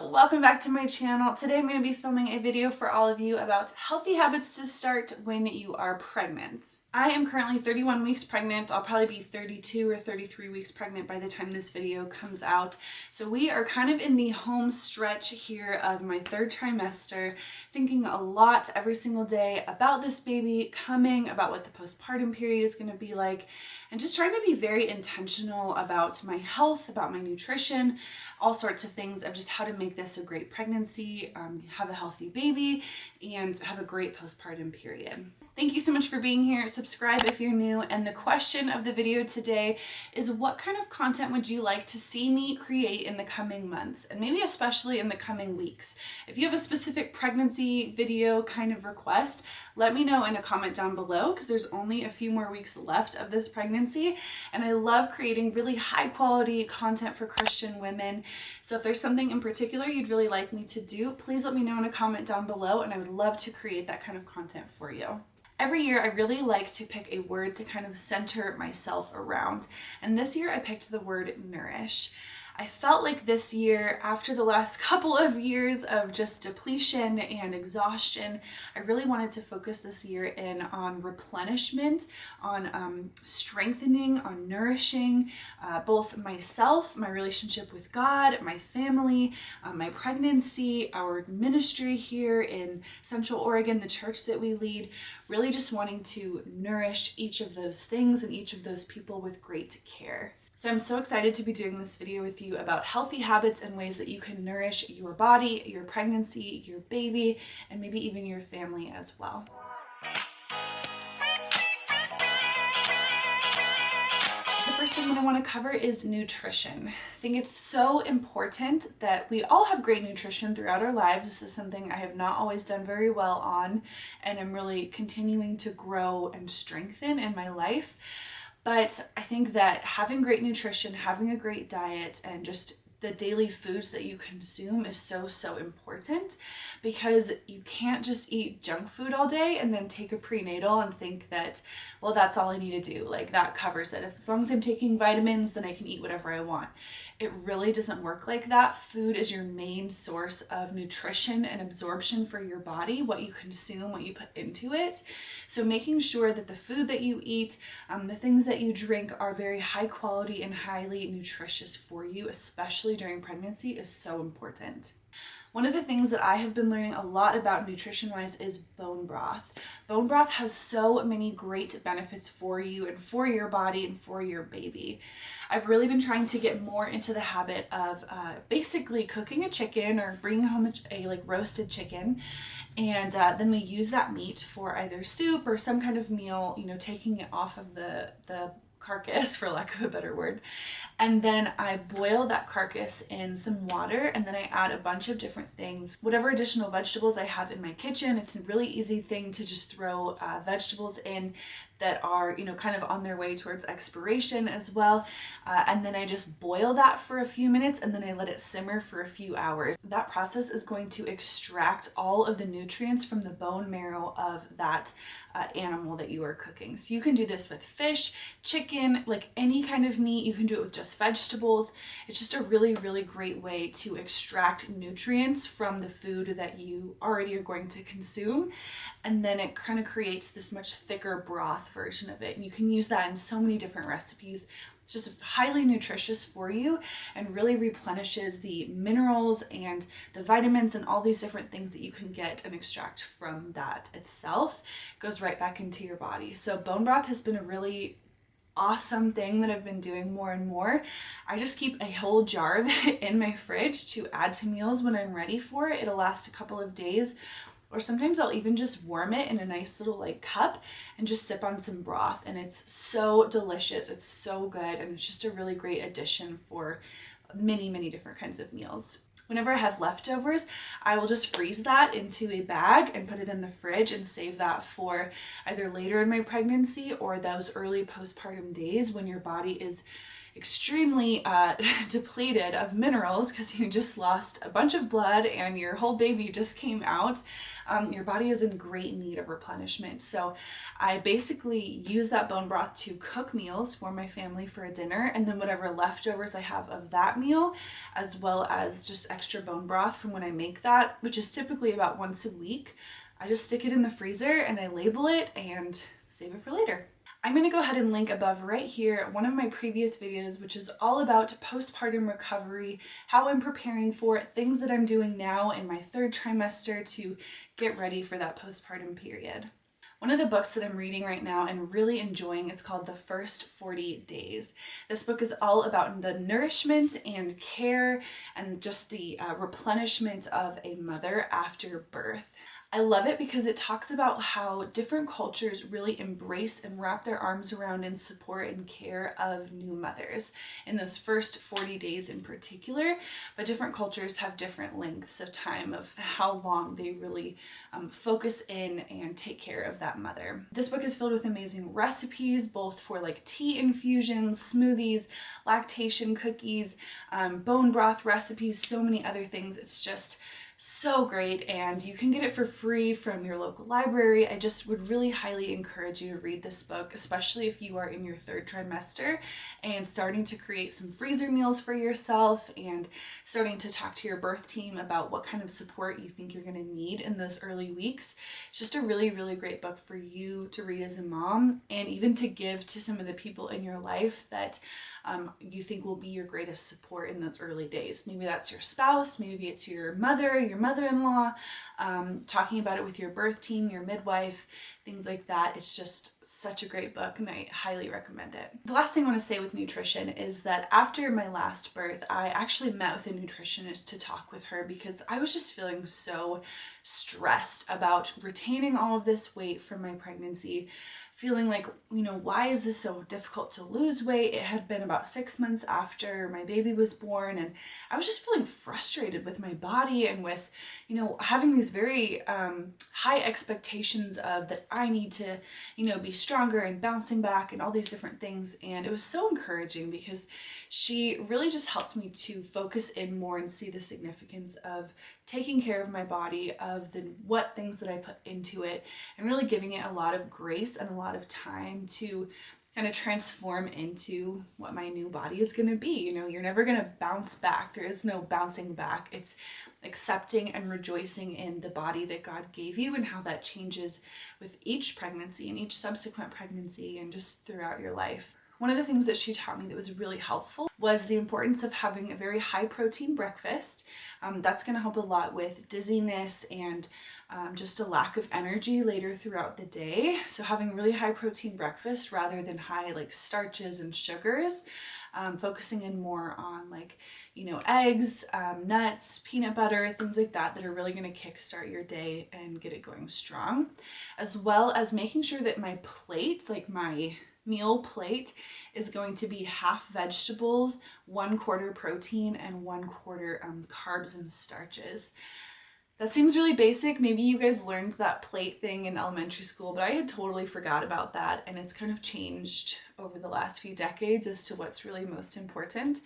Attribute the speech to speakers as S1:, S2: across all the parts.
S1: welcome back to my channel. Today I'm going to be filming a video for all of you about healthy habits to start when you are pregnant. I am currently 31 weeks pregnant. I'll probably be 32 or 33 weeks pregnant by the time this video comes out. So we are kind of in the home stretch here of my third trimester, thinking a lot every single day about this baby coming, about what the postpartum period is going to be like, and just trying to be very intentional about my health, about my nutrition, all sorts of things of just how to make this a great pregnancy, have a healthy baby, and have a great postpartum period. Thank you so much for being here. Subscribe if you're new. And the question of the video today is, what kind of content would you like to see me create in the coming months, and maybe especially in the coming weeks? If you have a specific pregnancy video kind of request, let me know in a comment down below, because there's only a few more weeks left of this pregnancy, and I love creating really high quality content for Christian women. So if there's something in particular you'd really like me to do, please let me know in a comment down below, and I would love to create that kind of content for you. Every year I really like to pick a word to kind of center myself around, and this year I picked the word nourish. I felt like this year, after the last couple of years of just depletion and exhaustion, I really wanted to focus this year in on replenishment, on strengthening, on nourishing both myself, my relationship with God, my family, my pregnancy, our ministry here in Central Oregon, the church that we lead, really just wanting to nourish each of those things and each of those people with great care. So I'm so excited to be doing this video with you about healthy habits and ways that you can nourish your body, your pregnancy, your baby, and maybe even your family as well. The first thing that I want to cover is nutrition. I think it's so important that we all have great nutrition throughout our lives. This is something I have not always done very well on, and I'm really continuing to grow and strengthen in my life. But I think that having great nutrition, having a great diet, and just the daily foods that you consume is so important, because you can't just eat junk food all day and then take a prenatal and think that, well, that's all I need to do. Like, that covers it. As long as I'm taking vitamins, then I can eat whatever I want. It really doesn't work like that. Food is your main source of nutrition and absorption for your body, what you consume, what you put into it. So making sure that the food that you eat, the things that you drink are very high quality and highly nutritious for you, especially during pregnancy, is so important. One of the things that I have been learning a lot about nutrition-wise is bone broth. Bone broth has so many great benefits for you and for your body and for your baby. I've really been trying to get more into the habit of basically cooking a chicken or bringing home a like roasted chicken, and then we use that meat for either soup or some kind of meal, you know, taking it off of the carcass, for lack of a better word, and then I boil that carcass in some water, and then I add a bunch of different things, whatever additional vegetables I have in my kitchen. It's a really easy thing to just throw vegetables in that are, you know, kind of on their way towards expiration as well, and then I just boil that for a few minutes, and then I let it simmer for a few hours. That process is going to extract all of the nutrients from the bone marrow of that animal that you are cooking. So you can do this with fish, chicken, like any kind of meat. You can do it with just vegetables. It's just a really great way to extract nutrients from the food that you already are going to consume, and then it kind of creates this much thicker broth version of it, and you can use that in so many different recipes. It's just highly nutritious for you and really replenishes the minerals and the vitamins and all these different things that you can get and extract from that itself. It goes right back into your body. So bone broth has been a really awesome thing that I've been doing more and more. I just keep a whole jar of it in my fridge to add to meals when I'm ready for it. It'll last a couple of days, or sometimes I'll even just warm it in a nice little like cup and just sip on some broth, and it's so delicious. It's so good, and it's just a really great addition for many different kinds of meals. Whenever I have leftovers, I will just freeze that into a bag and put it in the fridge and save that for either later in my pregnancy or those early postpartum days when your body is extremely depleted of minerals because you just lost a bunch of blood and your whole baby just came out. Your body is in great need of replenishment. So I basically use that bone broth to cook meals for my family for a dinner, and then whatever leftovers I have of that meal, as well as just extra bone broth from when I make that, which is typically about once a week, I just stick it in the freezer and I label it and save it for later. I'm going to go ahead and link above right here one of my previous videos, which is all about postpartum recovery, how I'm preparing for it, things that I'm doing now in my 3rd trimester to get ready for that postpartum period. One of the books that I'm reading right now and really enjoying is called The First 40 Days. This book is all about the nourishment and care and just the replenishment of a mother after birth. I love it because it talks about how different cultures really embrace and wrap their arms around and support and care of new mothers in those first 40 days in particular, but different cultures have different lengths of time of how long they really focus in and take care of that mother. This book is filled with amazing recipes, both for like tea infusions, smoothies, lactation cookies, bone broth recipes, so many other things. It's just so great, and you can get it for free from your local library. I just would really highly encourage you to read this book, especially if you are in your 3rd trimester and starting to create some freezer meals for yourself and starting to talk to your birth team about what kind of support you think you're going to need in those early weeks. It's just a really, really great book for you to read as a mom, and even to give to some of the people in your life that you think will be your greatest support in those early days. Maybe that's your spouse, maybe it's your mother, your mother-in-law, talking about it with your birth team, your midwife, things like that. It's just such a great book and I highly recommend it. The last thing I want to say with nutrition is that after my last birth, I actually met with a nutritionist to talk with her because I was just feeling so stressed about retaining all of this weight from my pregnancy, feeling like, you know, why is this so difficult to lose weight? It had been about 6 months after my baby was born, and I was just feeling frustrated with my body and with, you know, having these very high expectations of that I need to, you know, be stronger and bouncing back and all these different things. And it was so encouraging because she really just helped me to focus in more and see the significance of taking care of my body, of what things that I put into it, and really giving it a lot of grace and a lot of time to kind of transform into what my new body is going to be. You know, you're never going to bounce back. There is no bouncing back. It's accepting and rejoicing in the body that God gave you and how that changes with each pregnancy and each subsequent pregnancy and just throughout your life. One of the things that she taught me that was really helpful was the importance of having a very high protein breakfast. That's going to help a lot with dizziness and just a lack of energy later throughout the day. So having really high protein breakfast rather than high like starches and sugars, focusing in more on like, you know, eggs, nuts, peanut butter, things like that that are really going to kickstart your day and get it going strong, as well as making sure that my plate, like my meal plate, is going to be half vegetables, 1/4 protein, and 1/4 carbs and starches. That seems really basic. Maybe you guys learned that plate thing in elementary school, but I had totally forgot about that, and it's kind of changed over the last few decades as to what's really most important.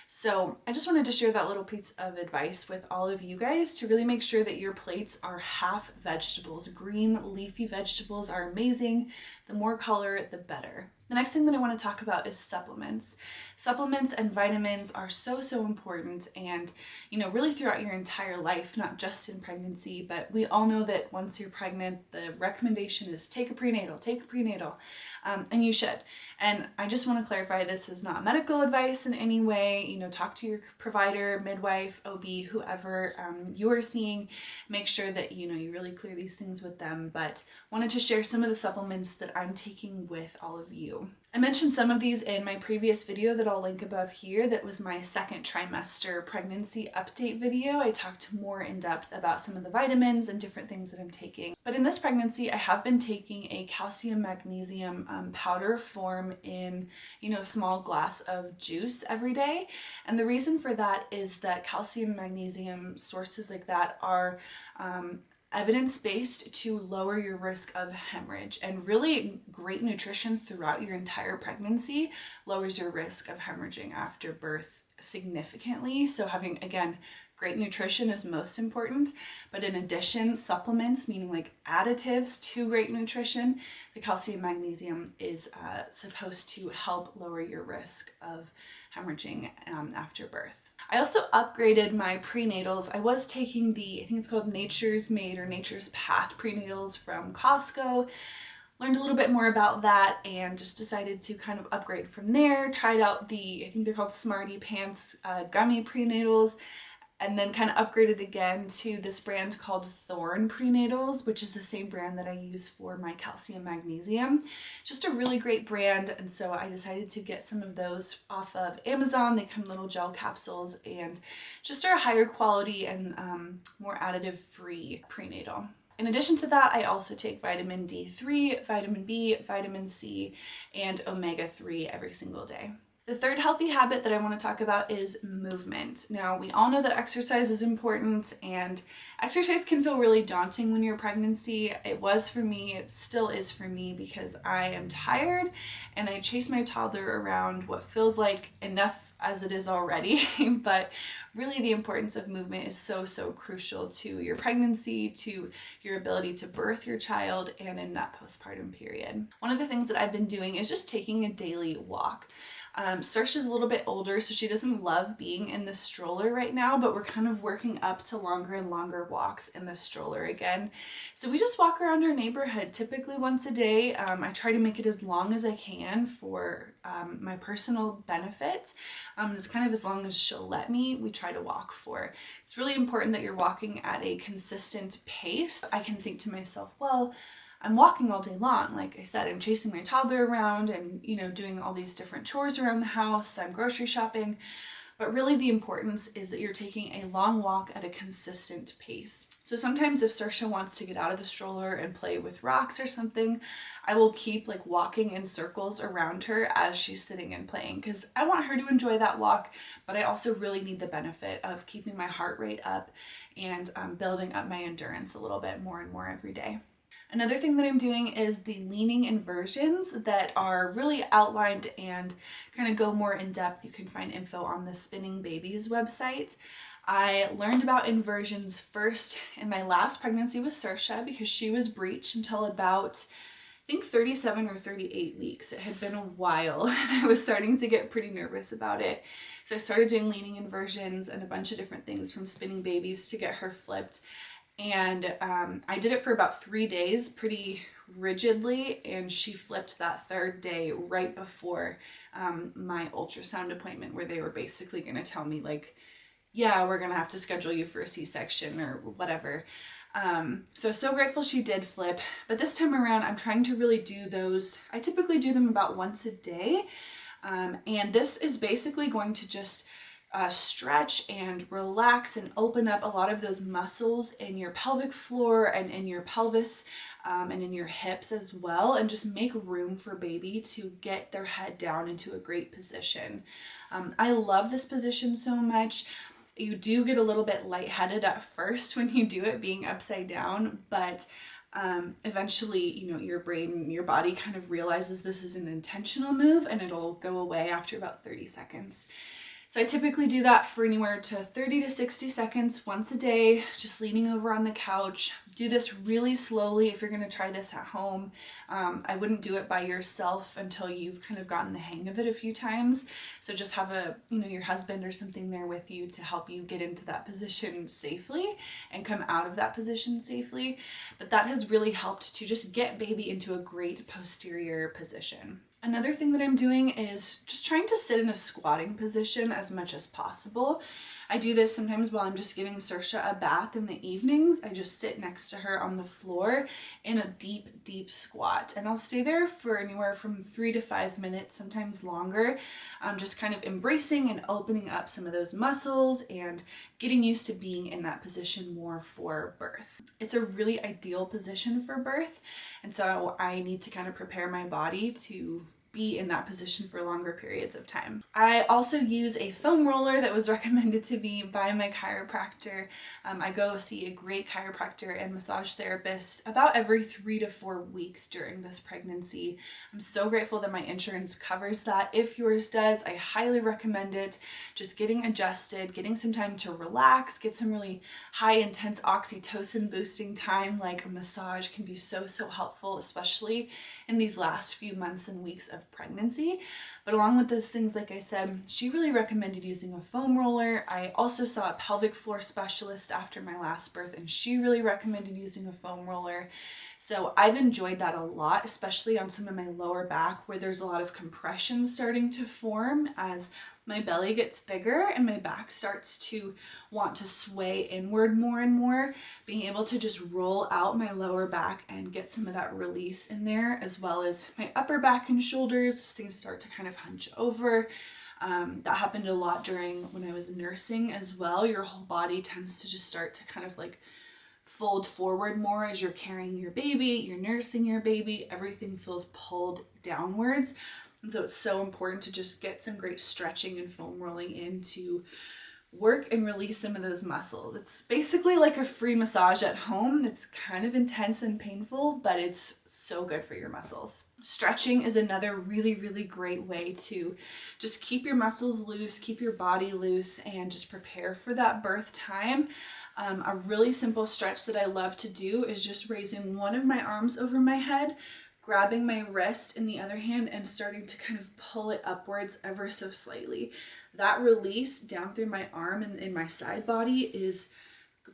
S1: So I just wanted to share that little piece of advice with all of you guys to really make sure that your plates are half vegetables. Green leafy vegetables are amazing. The more color, the better. The next thing that I want to talk about is supplements. Supplements and vitamins are so important, and you know, really throughout your entire life, not just in pregnancy, but we all know that once you're pregnant, the recommendation is take a prenatal, and you should. And I just want to clarify, this is not medical advice in any way. You know, talk to your provider, midwife, OB, whoever you are seeing. Make sure that, you know, you really clear these things with them, but wanted to share some of the supplements that I'm taking with all of you. I mentioned some of these in my previous video that I'll link above here. That was my 2nd trimester pregnancy update video. I talked more in depth about some of the vitamins and different things that I'm taking. But in this pregnancy, I have been taking a calcium magnesium powder form in, you know, a small glass of juice every day. And the reason for that is that calcium magnesium sources like that are evidence-based to lower your risk of hemorrhage. And really great nutrition throughout your entire pregnancy lowers your risk of hemorrhaging after birth significantly. So having, again, great nutrition is most important, but in addition, supplements, meaning like additives to great nutrition, the calcium magnesium is supposed to help lower your risk of hemorrhaging after birth. I also upgraded my prenatals. I was taking the, I think it's called Nature's Made or Nature's Path prenatals from Costco. Learned a little bit more about that and just decided to kind of upgrade from there. Tried out the, I think they're called Smarty Pants gummy prenatals, and then kind of upgraded again to this brand called Thorne Prenatals, which is the same brand that I use for my calcium magnesium. Just a really great brand, and so I decided to get some of those off of Amazon. They come in little gel capsules and just are a higher quality and more additive free prenatal. In addition to that, I also take vitamin D3, vitamin B, vitamin C, and omega-3 every single day. The third healthy habit that I want to talk about is movement. Now, we all know that exercise is important, and exercise can feel really daunting when you're pregnancy. It was for me, it still is for me, because I am tired and I chase my toddler around what feels like enough as it is already, but really the importance of movement is so crucial to your pregnancy, to your ability to birth your child, and in that postpartum period. One of the things that I've been doing is just taking a daily walk. Saoirse's a little bit older, so she doesn't love being in the stroller right now, but we're kind of working up to longer and longer walks in the stroller again. So we just walk around our neighborhood typically once a day. I try to make it as long as I can for my personal benefit. It's kind of as long as she'll let me, we try to walk for. It's really important that you're walking at a consistent pace. I can think to myself, well, I'm walking all day long. Like I said, I'm chasing my toddler around and, you know, doing all these different chores around the house. I'm grocery shopping. But really the importance is that you're taking a long walk at a consistent pace. So sometimes if Saoirse wants to get out of the stroller and play with rocks or something, I will keep like walking in circles around her as she's sitting and playing, because I want her to enjoy that walk, but I also really need the benefit of keeping my heart rate up and building up my endurance a little bit more and more every day. Another thing that I'm doing is the leaning inversions that are really outlined and kind of go more in depth. You can find info on the Spinning Babies website. I learned about inversions first in my last pregnancy with Saoirse because she was breech until about, I think, 37 or 38 weeks. It had been a while and I was starting to get pretty nervous about it. So I started doing leaning inversions and a bunch of different things from Spinning Babies to get her flipped. And I did it for about 3 days pretty rigidly, and she flipped that third day right before my ultrasound appointment, where they were basically going to tell me like, yeah, we're going to have to schedule you for a C-section or whatever. So grateful she did flip, but this time around I'm trying to really do those. I typically do them about once a day, and this is basically going to just stretch and relax and open up a lot of those muscles in your pelvic floor and in your pelvis and in your hips as well, and just make room for baby to get their head down into a great position. I love this position so much. You do get a little bit lightheaded at first when you do it being upside down, but eventually, you know, your brain and your body kind of realizes this is an intentional move and it'll go away after about 30 seconds. So I typically do that for anywhere to 30 to 60 seconds once a day, just leaning over on the couch. Do this really slowly if you're going to try this at home. I wouldn't do it by yourself until you've kind of gotten the hang of it a few times. So just have your husband or something there with you to help you get into that position safely and come out of that position safely. But that has really helped to just get baby into a great posterior position. Another thing that I'm doing is just trying to sit in a squatting position as much as possible. I do this sometimes while I'm just giving Saoirse a bath in the evenings. I just sit next to her on the floor in a deep squat, and I'll stay there for anywhere from 3 to 5 minutes, sometimes longer. Just kind of embracing and opening up some of those muscles and getting used to being in that position more for birth. It's a really ideal position for birth, and so I need to kind of prepare my body to be in that position for longer periods of time. I also use a foam roller that was recommended to me by my chiropractor. I go see a great chiropractor and massage therapist about every 3 to 4 weeks during this pregnancy. I'm so grateful that my insurance covers that. If yours does, I highly recommend it. Just getting adjusted, getting some time to relax, get some really high intense oxytocin boosting time like a massage can be so helpful, especially in these last few months and weeks of pregnancy. But along with those things, like I said, she really recommended using a foam roller. I also saw a pelvic floor specialist after my last birth, and she really recommended using a foam roller. So I've enjoyed that a lot, especially on some of my lower back where there's a lot of compression starting to form as my belly gets bigger and my back starts to want to sway inward more and more. Being able to just roll out my lower back and get some of that release in there, as well as my upper back and shoulders, things start to kind of hunch over. That happened a lot during when I was nursing as well. Your whole body tends to just start to kind of like fold forward more as you're carrying your baby, you're nursing your baby, everything feels pulled downwards. And so it's so important to just get some great stretching and foam rolling in to work and release some of those muscles. It's basically like a free massage at home. It's kind of intense and painful, but it's so good for your muscles. Stretching is another really great way to just keep your muscles loose, keep your body loose, and just prepare for that birth time. A really simple stretch that I love to do is just raising one of my arms over my head, grabbing my wrist in the other hand and starting to kind of pull it upwards ever so slightly. That release down through my arm and in my side body is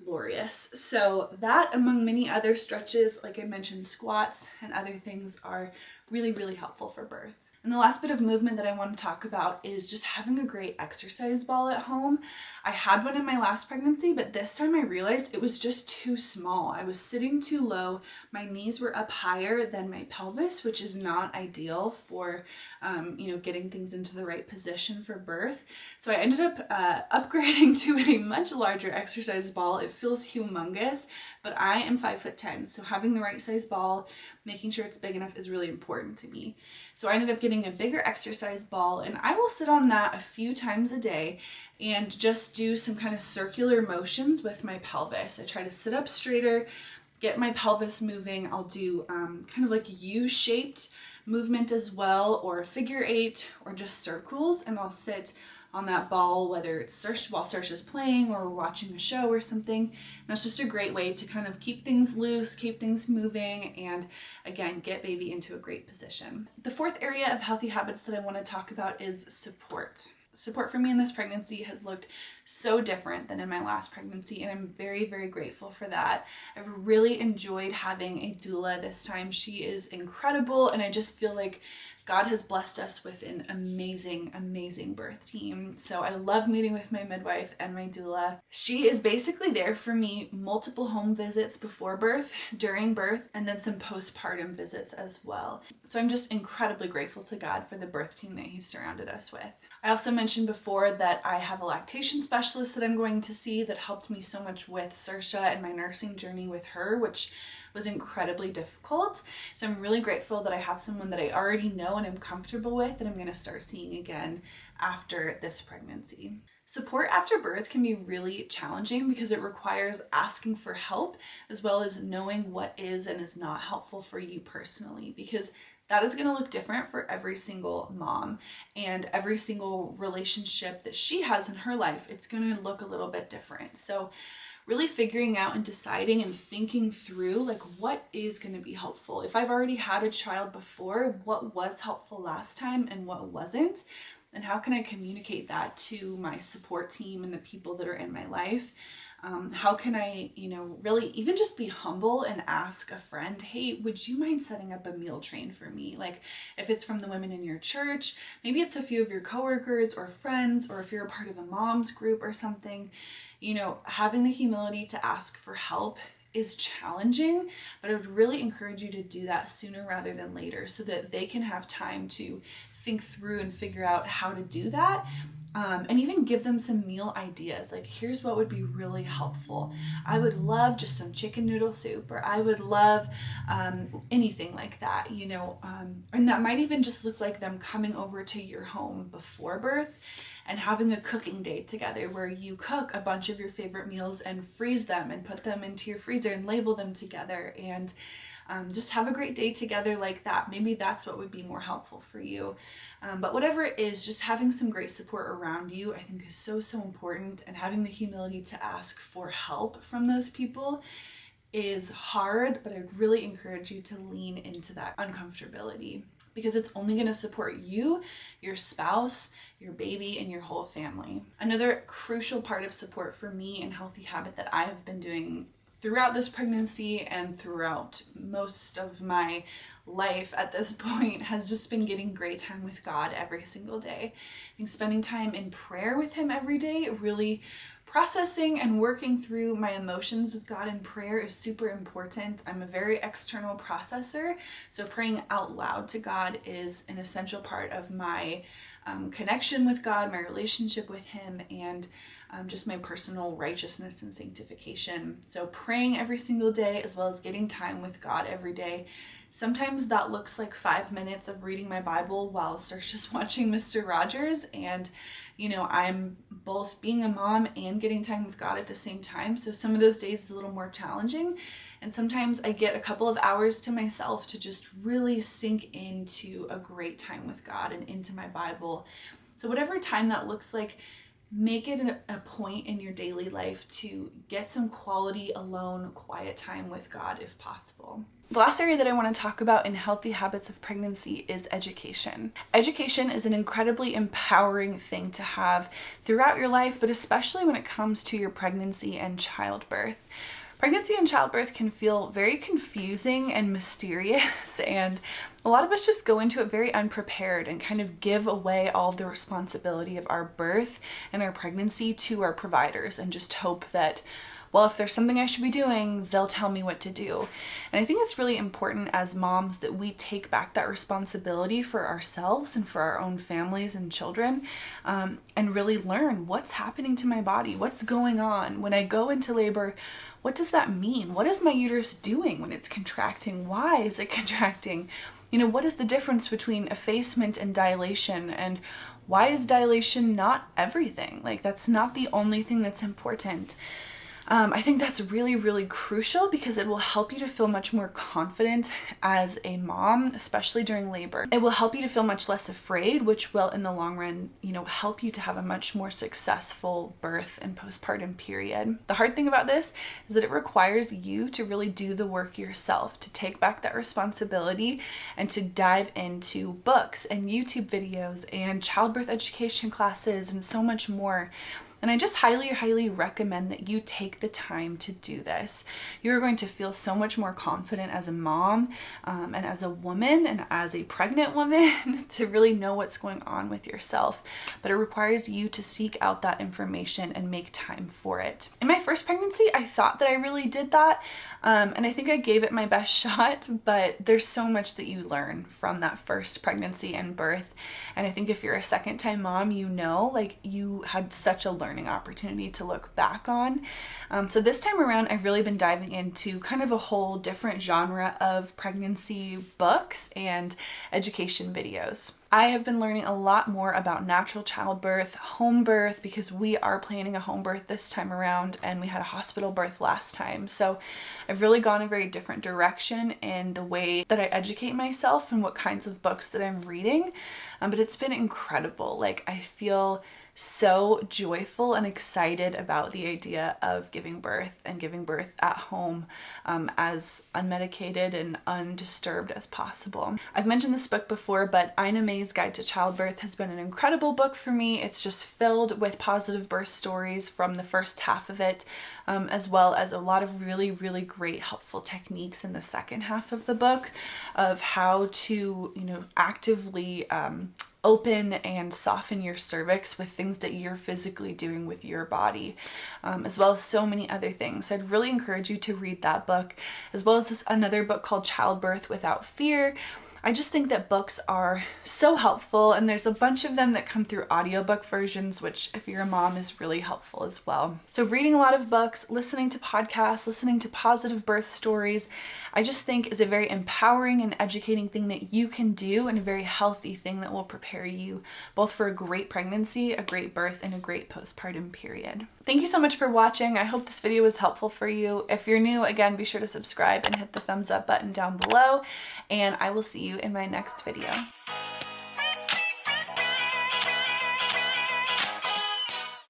S1: glorious. So that, among many other stretches, like I mentioned, squats and other things, are really helpful for birth. And the last bit of movement that I want to talk about is just having a great exercise ball at home. I had one in my last pregnancy, but this time I realized it was just too small. I was sitting too low. My knees were up higher than my pelvis, which is not ideal for, getting things into the right position for birth. So I ended up upgrading to a much larger exercise ball. It feels humongous, but I am 5'10", so having the right size ball, making sure it's big enough is really important to me. So I ended up getting a bigger exercise ball, and I will sit on that a few times a day and just do some kind of circular motions with my pelvis. I try to sit up straighter, get my pelvis moving. I'll do kind of like U-shaped movement as well, or figure eight, or just circles, and I'll sit on that ball, whether it's while Saoirse's playing or watching a show or something. And that's just a great way to kind of keep things loose, keep things moving, and again, get baby into a great position. The fourth area of healthy habits that I want to talk about is support. Support for me in this pregnancy has looked so different than in my last pregnancy, and I'm very grateful for that. I've really enjoyed having a doula this time. She is incredible, and I just feel like God has blessed us with an amazing birth team. So I love meeting with my midwife and my doula. She is basically there for me multiple home visits before birth, during birth, and then some postpartum visits as well. So I'm just incredibly grateful to God for the birth team that He's surrounded us with. I also mentioned before that I have a lactation specialist that I'm going to see that helped me so much with Saoirse and my nursing journey with her, which was incredibly difficult. So I'm really grateful that I have someone that I already know and I'm comfortable with that I'm going to start seeing again after this pregnancy. Support after birth can be really challenging because it requires asking for help as well as knowing what is and is not helpful for you personally, because that is going to look different for every single mom and every single relationship that she has in her life. It's going to look a little bit different. So really figuring out and deciding and thinking through like what is going to be helpful. If I've already had a child before, what was helpful last time and what wasn't? And how can I communicate that to my support team and the people that are in my life? How can I, really even just be humble and ask a friend, hey, would you mind setting up a meal train for me? Like if it's from the women in your church, maybe it's a few of your coworkers or friends, or if you're a part of a mom's group or something, having the humility to ask for help is challenging, but I would really encourage you to do that sooner rather than later so that they can have time to think through and figure out how to do that. And even give them some meal ideas. Like, here's what would be really helpful. I would love just some chicken noodle soup, or I would love anything like that, you know. And that might even just look like them coming over to your home before birth and having a cooking day together where you cook a bunch of your favorite meals and freeze them and put them into your freezer and label them together, and just have a great day together like that. Maybe that's what would be more helpful for you. But whatever it is, just having some great support around you, I think, is so, so important. And having the humility to ask for help from those people is hard, but I'd really encourage you to lean into that uncomfortability, because it's only going to support you, your spouse, your baby, and your whole family. Another crucial part of support for me and healthy habit that I have been doing throughout this pregnancy and throughout most of my life at this point has just been getting great time with God every single day. I think spending time in prayer with Him every day, really processing and working through my emotions with God in prayer, is super important. I'm a very external processor, so praying out loud to God is an essential part of my connection with God, my relationship with Him, and just my personal righteousness and sanctification. So praying every single day, as well as getting time with God every day. Sometimes that looks like 5 minutes of reading my Bible while Saoirse's watching Mr. Rogers, and you know, I'm both being a mom and getting time with God at the same time. So some of those days is a little more challenging, and sometimes I get a couple of hours to myself to just really sink into a great time with God and into my Bible. So whatever time that looks like, make it a point in your daily life to get some quality, alone, quiet time with God if possible. The last area that I want to talk about in healthy habits of pregnancy is education. Education is an incredibly empowering thing to have throughout your life, but especially when it comes to your pregnancy and childbirth. Pregnancy and childbirth can feel very confusing and mysterious, and a lot of us just go into it very unprepared and kind of give away all of the responsibility of our birth and our pregnancy to our providers and just hope that, well, if there's something I should be doing, they'll tell me what to do. And I think it's really important as moms that we take back that responsibility for ourselves and for our own families and children, and really learn what's happening to my body, what's going on. When I go into labor, what does that mean? What is my uterus doing when it's contracting? Why is it contracting? You know, what is the difference between effacement and dilation? And why is dilation not everything? Like, that's not the only thing that's important. I think that's really, really crucial, because it will help you to feel much more confident as a mom, especially during labor. It will help you to feel much less afraid, which will, in the long run, you know, help you to have a much more successful birth and postpartum period. The hard thing about this is that it requires you to really do the work yourself, to take back that responsibility and to dive into books and YouTube videos and childbirth education classes and so much more. And I just highly, highly recommend that you take the time to do this. You're going to feel so much more confident as a mom, and as a woman and as a pregnant woman to really know what's going on with yourself. But it requires you to seek out that information and make time for it. In my first pregnancy, I thought that I really did that. And I think I gave it my best shot, but there's so much that you learn from that first pregnancy and birth. And I think if you're a second time mom, you know, like, you had such a learning opportunity to look back on. So this time around, I've really been diving into kind of a whole different genre of pregnancy books and education videos. I have been learning a lot more about natural childbirth, home birth, because we are planning a home birth this time around and we had a hospital birth last time. So I've really gone a very different direction in the way that I educate myself and what kinds of books that I'm reading. But it's been incredible. Like, I feel so joyful and excited about the idea of giving birth and giving birth at home, as unmedicated and undisturbed as possible. I've mentioned this book before, but Ina May's Guide to Childbirth has been an incredible book for me. It's just filled with positive birth stories from the first half of it, as well as a lot of really, really great helpful techniques in the second half of the book of how to, you know, actively open and soften your cervix with things that you're physically doing with your body, as well as so many other things. So I'd really encourage you to read that book, as well as another book called Childbirth Without Fear, I just think that books are so helpful, and there's a bunch of them that come through audiobook versions, which if you're a mom is really helpful as well. So reading a lot of books, listening to podcasts, listening to positive birth stories, I just think is a very empowering and educating thing that you can do, and a very healthy thing that will prepare you both for a great pregnancy, a great birth, and a great postpartum period. Thank you so much for watching. I hope this video was helpful for you. If you're new, again, be sure to subscribe and hit the thumbs up button down below, and I will see you in my next video.